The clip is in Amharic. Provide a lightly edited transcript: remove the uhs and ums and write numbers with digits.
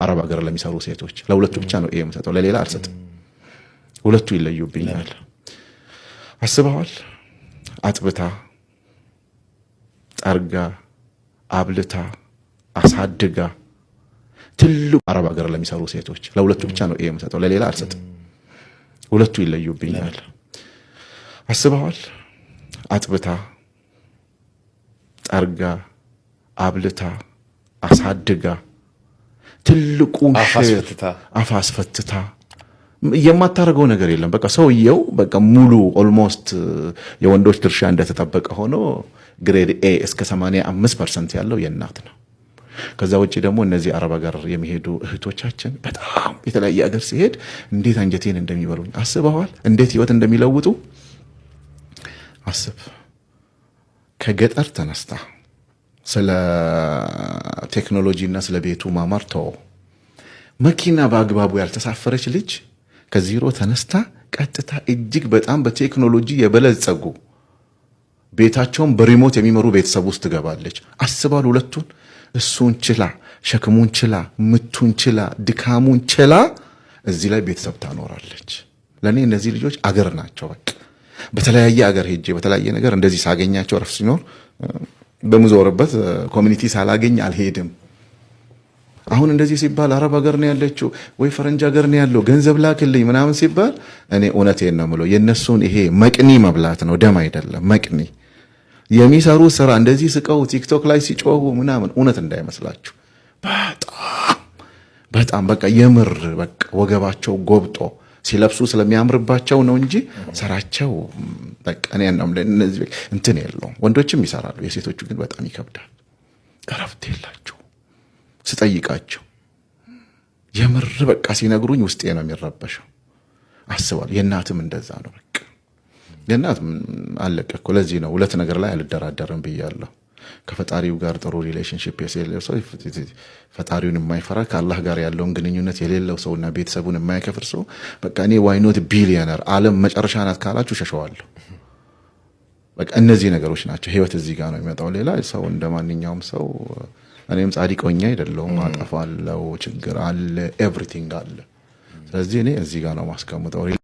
አረብ ሀገር ለሚሰሩ ሴቶች ለሁለቱ ብቻ ነው የምሰጠው ለሌላ አልሰጥም ሁለቱ ይለዩብኛል አስበዋል አጥብታ ጠርጋ አብልታ አሳድጋ ትልቁ አረብ ሀገር ለሚሰሩ ሴቶች ለሁለቱ ብቻ ነው የምሰጠው ለሌላ አልሰጥም ሁለቱ ይለዩብኛል አስበዋል አጥብታ ጠርጋ አብልታ አሳድጋ ትልቁ አፋስፈትታ የማታረገው ነገር የለም በቃ ሰውየው በቃ ሙሉ ኦልሞስት የወንዶች ድርሻ እንደተጠበቀ ሆኖ ግሬድ ኤ እስከ 85% ያለው የእናት ነው ከዛ ውጪ ደግሞ እነዚህ አረብ ሀገር የሚሄዱ እህቶቻችን በጣም የተለያየ ሀገር ሲሄድ እንዴት አንጀቴን እንደሚበሉኝ አስበዋል እንዴት ህይወት እንደሚለውጡ አስብ ከገጠር ተነስታ ስለ ቴክኖሎጂና ስለ ቤቱ ማማር ተው መኪና በአግባቡ ያልተሳፈረች ልጅ ከዜሮ ተነስታ ቀጥታ እጅግ በጣም በቴክኖሎጂ የበለጸጉ ቤታቸውን በሪሞት የሚመሩ ቤተሰብ ውስጥ ትገባለች አስባሉ ሁለቱን እሱን ችላ ሸክሙን ችላ ምቱን ችላ ድካሙን ችላ እዚህ ላይ ቤተሰብ ታኖራለች ለኔ እነዚህ ልጆች አገር ናቸው በቃ በተለያየ አገር ሄጄ በተለያየ ነገር እንደዚህ ሳገኛቸው ረፍ ሲኖር በመዞርበት ኮሚኒቲ ሳላገኝ አልሄድም አሁን እንደዚህ ሲባል አረብ ሀገር ነው ያለችው ወይ ፈረንጅ ሀገር ነው ያለው ገንዘብ ላክልኝ ምናምን ሲባል እኔ እውነቴን ነው የምለው የነሱን ይሄ መቅኒ መብላት ነው ደም አይደለም መቅኒ የሚሰሩ ስራ እንደዚህ ስቀው ቲክቶክ ላይ ሲጮሁ ምናምን እውነት እንዳይመስላችሁ በጣም በቃ የምር በቃ ወገባቸው ጎብጦ ሲለብሱ ስለሚያምርባቸው ነው እንጂ ሰራቸው በቃ እኔ እነዚህ እንትን የለው ወንዶችም ይሰራሉ የሴቶቹ ግን በጣም ይከብዳል ቀረፍት የላቸው ስጠይቃቸው የምር በቃ ሲነግሩኝ ውስጤ ነው የሚረበሸው አስባለሁ የእናትም እንደዛ ነው በቃ የእናት አለቀኩ ለዚህ ነው ሁለት ነገር ላይ አልደራደርም ብያለሁ ከፈጣሪው ጋር ጥሩ ሪሌሽንሺፕ የሌለው ሰው ፈጣሪውን የማይፈራ ከአላህ ጋር ያለውን ግንኙነት የሌለው ሰውና ቤተሰቡን የማይከፍር ሰው በቃ እኔ ዋይ ኖት ቢሊዮነር ዓለም መጨረሻ ናት ካላችሁ ሸሸዋለሁ በቃ እነዚህ ነገሮች ናቸው ህይወት እዚህ ጋር ነው የሚመጣው ሌላ ሰው እንደማንኛውም ሰው እኔም ጻድቅ ሆኜ አይደለም አጠፋለሁ ችግር አለ ኤቭሪቲንግ አለ ስለዚህ እኔ እዚህ ጋር ነው ማስቀምጠው